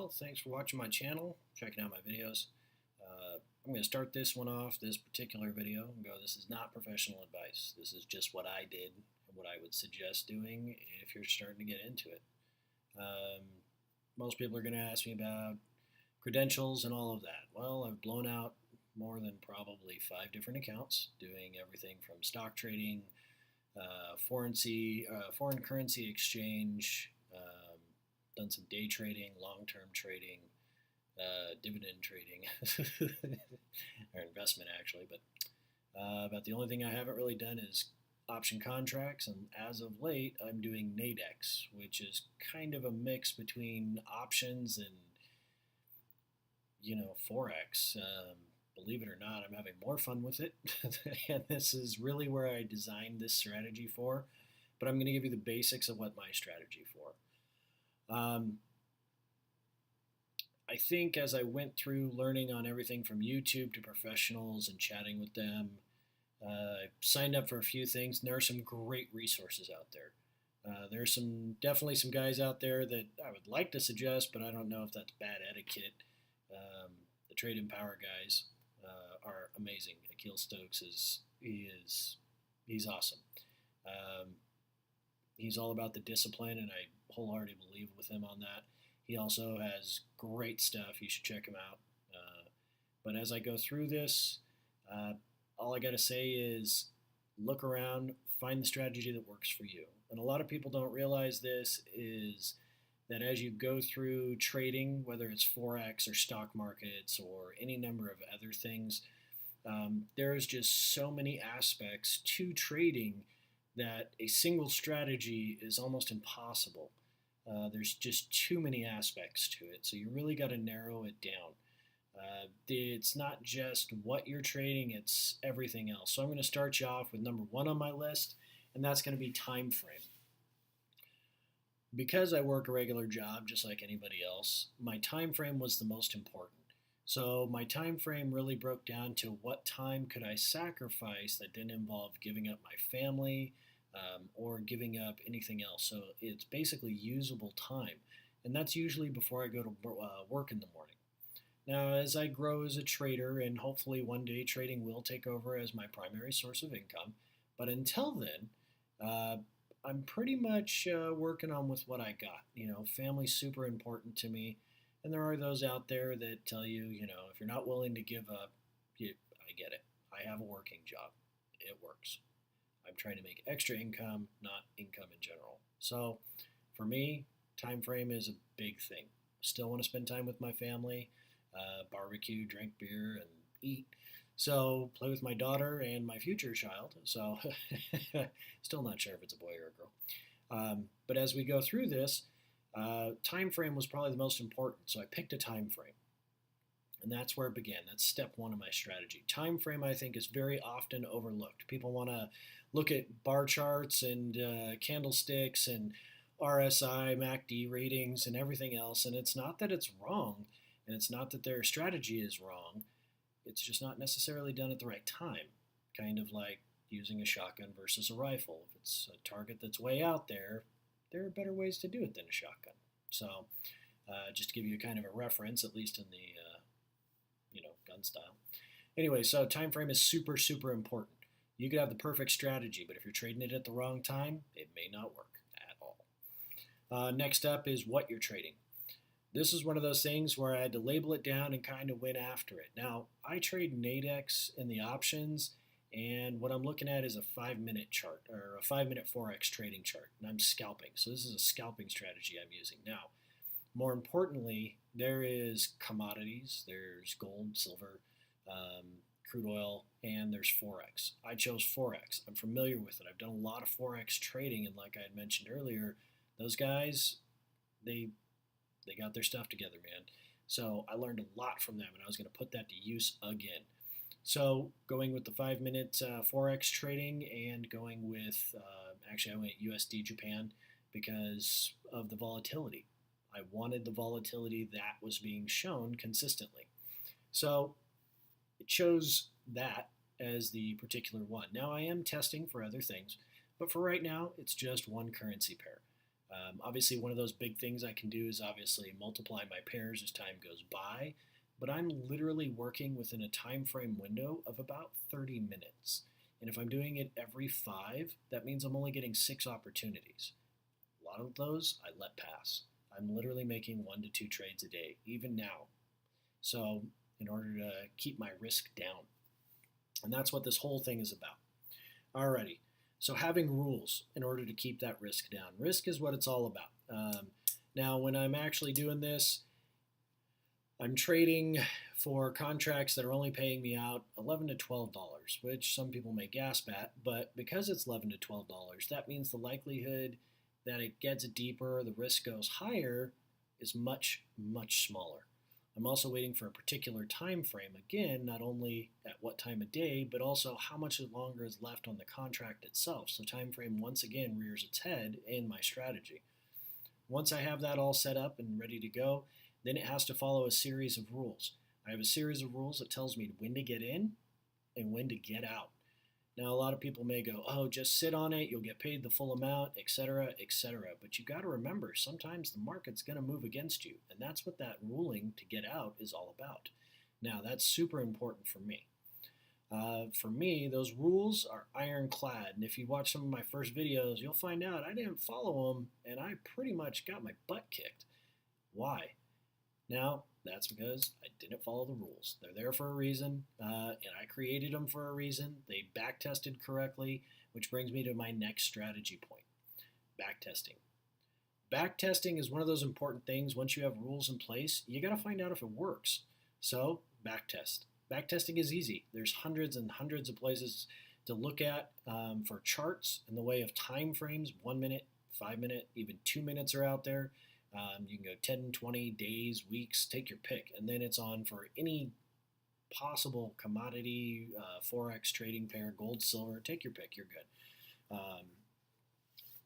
Well, thanks for watching my channel, checking out my videos. I'm going to start this one off, this particular video, and go, this is not professional advice. This is just what I did and what I would suggest doing if you're starting to get into it. Um, Most people are going to ask me about credentials and all of that. Well, I've blown out more than probably 5 different accounts, doing everything from stock trading, foreign currency exchange, done some day trading, long-term trading, dividend trading, or investment actually. But about the only thing I haven't really done is option contracts, and as of late, I'm doing Nadex, which is kind of a mix between options and forex. Believe it or not, I'm having more fun with it, and this is really where I designed this strategy for. But I'm going to give you the basics of what my strategy for. I think as I went through learning on everything from YouTube to professionals and chatting with them, I signed up for a few things, and there are some great resources out there. There are definitely some guys out there that I would like to suggest, but I don't know if that's bad etiquette. The Trade and Power guys are amazing. Akil Stokes he's awesome. Um, he's all about the discipline, and I wholeheartedly believe with him on that. He also has great stuff. You should check him out. But as I go through this, uh, all I got to say is look around, find the strategy that works for you. And a lot of people don't realize this is that as you go through trading, whether it's Forex or stock markets or any number of other things, there's just so many aspects to trading that a single strategy is almost impossible. There's just too many aspects to it, so you really got to narrow it down. It's not just what you're trading, it's everything else. So I'm going to start you off with number one on my list, and that's going to be time frame. Because I work a regular job just like anybody else, my time frame was the most important. So my time frame really broke down to what time could I sacrifice that didn't involve giving up my family, or giving up anything else. So it's basically usable time, and that's usually before I go to work in the morning. Now, as I grow as a trader, and hopefully one day trading will take over as my primary source of income, but until then, uh, I'm pretty much working on with what I got. Family's super important to me, and there are those out there that tell you, if you're not willing to give up, I get it. I have a working job. It works. I'm trying to make extra income, not income in general. So, for me, time frame is a big thing. Still want to spend time with my family, barbecue, drink beer, and eat. So play with my daughter and my future child. So still not sure if it's a boy or a girl. But as we go through this, time frame was probably the most important. So I picked a time frame. And that's where it began. That's step one of my strategy. Time frame, I think, is very often overlooked. People want to look at bar charts and candlesticks and RSI, MACD ratings, and everything else. And it's not that it's wrong, and it's not that their strategy is wrong. It's just not necessarily done at the right time. Kind of like using a shotgun versus a rifle. If it's a target that's way out there, there are better ways to do it than a shotgun. So, just to give you kind of a reference, at least in the gun style. Anyway, so time frame is super, super important. You could have the perfect strategy, but if you're trading it at the wrong time, it may not work at all. Next up is what you're trading. This is one of those things where I had to label it down and kind of went after it. Now, I trade Nadex in the options, and what I'm looking at is a 5-minute chart, or a 5-minute Forex trading chart, and I'm scalping. So this is a scalping strategy I'm using. Now, more importantly, there is commodities, there's gold, silver, crude oil, and there's Forex. I chose Forex. I'm familiar with it. I've done a lot of Forex trading, and like I had mentioned earlier, those guys, they got their stuff together, man. So I learned a lot from them, and I was going to put that to use again. So going with the 5-minute Forex trading, and going with, actually I went USD Japan because of the volatility. I wanted the volatility that was being shown consistently. So it chose that as the particular one. Now I am testing for other things, but for right now, it's just one currency pair. Obviously, one of those big things I can do is obviously multiply my pairs as time goes by, but I'm literally working within a time frame window of about 30 minutes. And if I'm doing it every 5, that means I'm only getting 6 opportunities. A lot of those I let pass. I'm literally making 1 to 2 trades a day, even now. So, in order to keep my risk down. And that's what this whole thing is about. Alrighty. So having rules in order to keep that risk down. Risk is what it's all about. Now, when I'm actually doing this, I'm trading for contracts that are only paying me out $11 to $12, which some people may gasp at, but because it's $11 to $12, that means the likelihood that it gets deeper, the risk goes higher, is much, much smaller. I'm also waiting for a particular time frame, again, not only at what time of day, but also how much longer is left on the contract itself. So time frame once again rears its head in my strategy. Once I have that all set up and ready to go, then it has to follow a series of rules. I have a series of rules that tells me when to get in and when to get out. Now, a lot of people may go, oh, just sit on it, you'll get paid the full amount, etc., etc. But you got to remember, sometimes the market's going to move against you, and that's what that ruling to get out is all about. Now, that's super important for me. For me, those rules are ironclad, and if you watch some of my first videos, you'll find out I didn't follow them, and I pretty much got my butt kicked. Why? Now, that's because I didn't follow the rules. They're there for a reason, and I created them for a reason. They back tested correctly, which brings me to my next strategy point, back testing. Back testing is one of those important things. Once you have rules in place, you got to find out if it works. So, back test. Back testing is easy. There's hundreds and hundreds of places to look at for charts in the way of time frames. 1 minute, 5 minute, even 2 minutes are out there. You can go 10, 20 days, weeks, take your pick. And then it's on for any possible commodity, Forex trading pair, gold, silver, take your pick, you're good.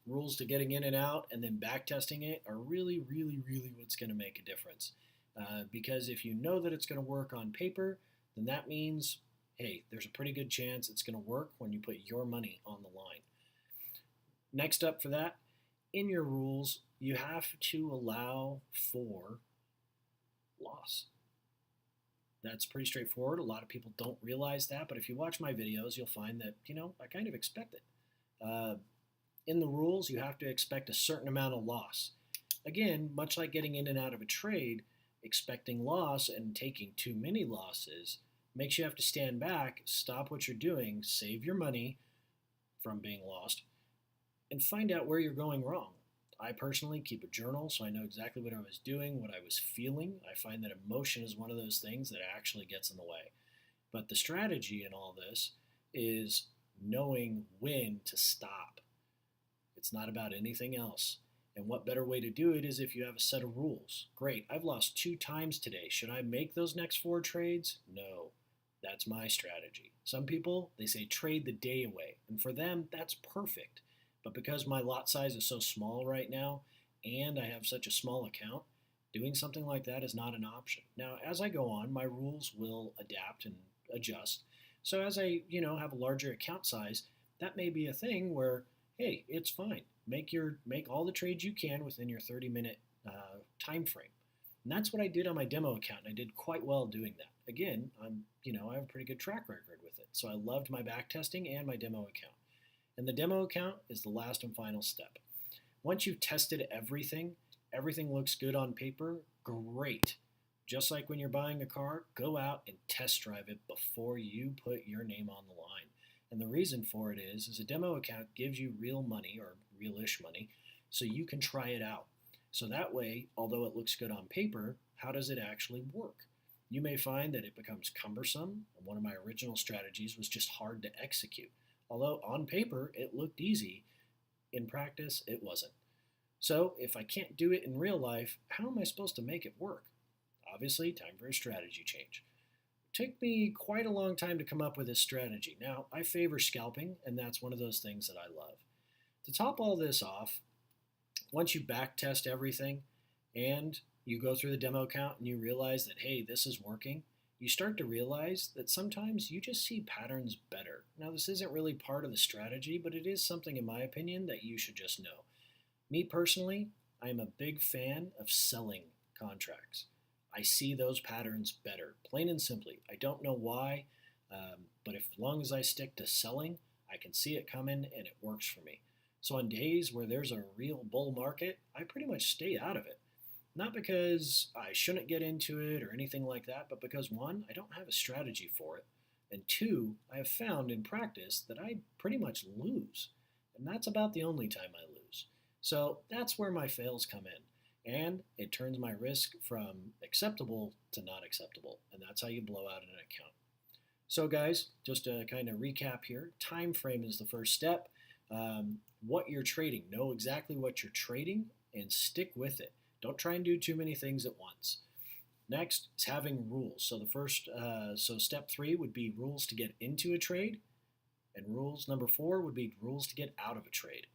Rules to getting in and out and then back testing it are really, really, really what's going to make a difference. Because if you know that it's going to work on paper, then that means, hey, there's a pretty good chance it's going to work when you put your money on the line. Next up for that, in your rules, you have to allow for loss. That's pretty straightforward. A lot of people don't realize that, but if you watch my videos, you'll find that, I kind of expect it. In the rules, you have to expect a certain amount of loss. Again, much like getting in and out of a trade, expecting loss and taking too many losses makes you have to stand back, stop what you're doing, save your money from being lost, and find out where you're going wrong. I personally keep a journal so I know exactly what I was doing, what I was feeling. I find that emotion is one of those things that actually gets in the way. But the strategy in all this is knowing when to stop. It's not about anything else. And what better way to do it is if you have a set of rules. Great, I've lost 2 times today. Should I make those next 4 trades? No. That's my strategy. Some people, they say trade the day away. And for them, that's perfect. But because my lot size is so small right now, and I have such a small account, doing something like that is not an option. Now, as I go on, my rules will adapt and adjust. So as I, have a larger account size, that may be a thing where, hey, it's fine. Make all the trades you can within your 30-minute time frame. And that's what I did on my demo account, and I did quite well doing that. Again, I have a pretty good track record with it. So I loved my back testing and my demo account. And the demo account is the last and final step. Once you've tested everything looks good on paper, great. Just like when you're buying a car, go out and test drive it before you put your name on the line. And the reason for it is a demo account gives you real money or real-ish money so you can try it out. So that way, although it looks good on paper, how does it actually work? You may find that it becomes cumbersome, and one of my original strategies was just hard to execute. Although on paper it looked easy, in practice it wasn't. So if I can't do it in real life, how am I supposed to make it work? Obviously, time for a strategy change. It took me quite a long time to come up with this strategy. Now, I favor scalping, and that's one of those things that I love. To top all this off, once you back test everything and you go through the demo account and you realize that, hey, this is working, you start to realize that sometimes you just see patterns better. Now, this isn't really part of the strategy, but it is something, in my opinion, that you should just know. Me personally, I'm a big fan of selling contracts. I see those patterns better, plain and simply. I don't know why, but as long as I stick to selling, I can see it coming and it works for me. So on days where there's a real bull market, I pretty much stay out of it. Not because I shouldn't get into it or anything like that, but because one, I don't have a strategy for it. And two, I have found in practice that I pretty much lose. And that's about the only time I lose. So that's where my fails come in. And it turns my risk from acceptable to not acceptable. And that's how you blow out an account. So, guys, just to kind of recap here, time frame is the first step. What you're trading, know exactly what you're trading and stick with it. Don't try and do too many things at once. Next is having rules. So step 3 would be rules to get into a trade, and rules number 4 would be rules to get out of a trade.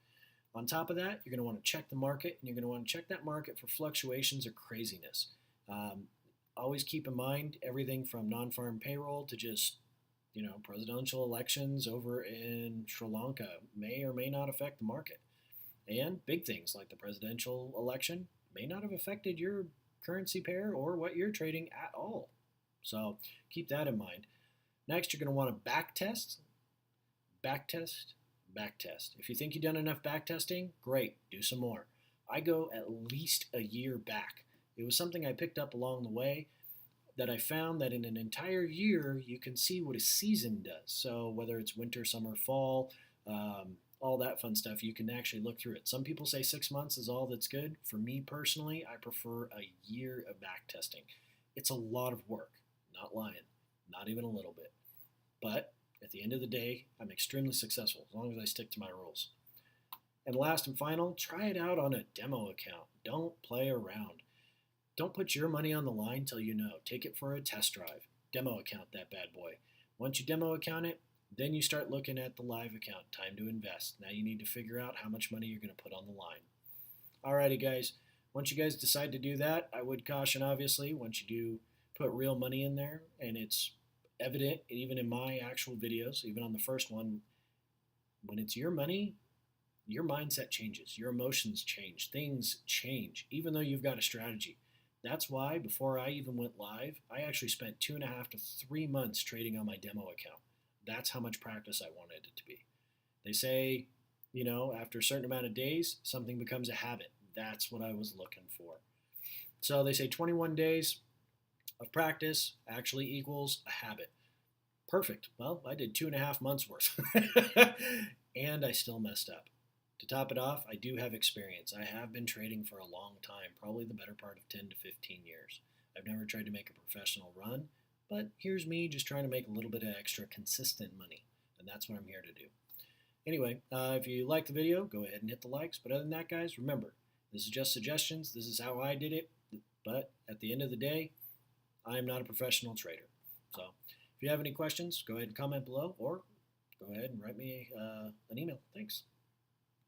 On top of that, you're going to want to check the market, and you're going to want to check that market for fluctuations or craziness. Um, Always keep in mind everything from non-farm payroll to just presidential elections over in Sri Lanka may or may not affect the market. And big things like the presidential election may not have affected your currency pair or what you're trading at all. So keep that in mind. Next, you're going to want to backtest, backtest. If you think you've done enough backtesting, great, do some more. I go at least a year back. It was something I picked up along the way that I found that in an entire year, you can see what a season does. So whether it's winter, summer, fall, all that fun stuff, you can actually look through it. Some people say 6 months is all that's good. For me personally, I prefer a year of back testing. It's a lot of work, not lying, not even a little bit. But at the end of the day, I'm extremely successful as long as I stick to my rules. And last and final, try it out on a demo account. Don't play around. Don't put your money on the line till you know. Take it for a test drive. Demo account that bad boy. Once you demo account it, then you start looking at the live account. Time to invest. Now you need to figure out how much money you're going to put on the line. Alrighty, guys. Once you guys decide to do that, I would caution, obviously, once you do put real money in there, and it's evident even in my actual videos, even on the first one, when it's your money, your mindset changes, your emotions change, things change, even though you've got a strategy. That's why before I even went live, I actually spent 2.5 to 3 months trading on my demo account. That's how much practice I wanted it to be. They say, after a certain amount of days, something becomes a habit. That's what I was looking for. So they say 21 days of practice actually equals a habit. Perfect. Well, I did 2.5 months worth. And I still messed up. To top it off, I do have experience. I have been trading for a long time, probably the better part of 10 to 15 years. I've never tried to make a professional run, but here's me just trying to make a little bit of extra consistent money, and that's what I'm here to do. Anyway, if you like the video, go ahead and hit the likes. But other than that, guys, remember, this is just suggestions. This is how I did it. But at the end of the day, I am not a professional trader. So if you have any questions, go ahead and comment below or go ahead and write me an email. Thanks.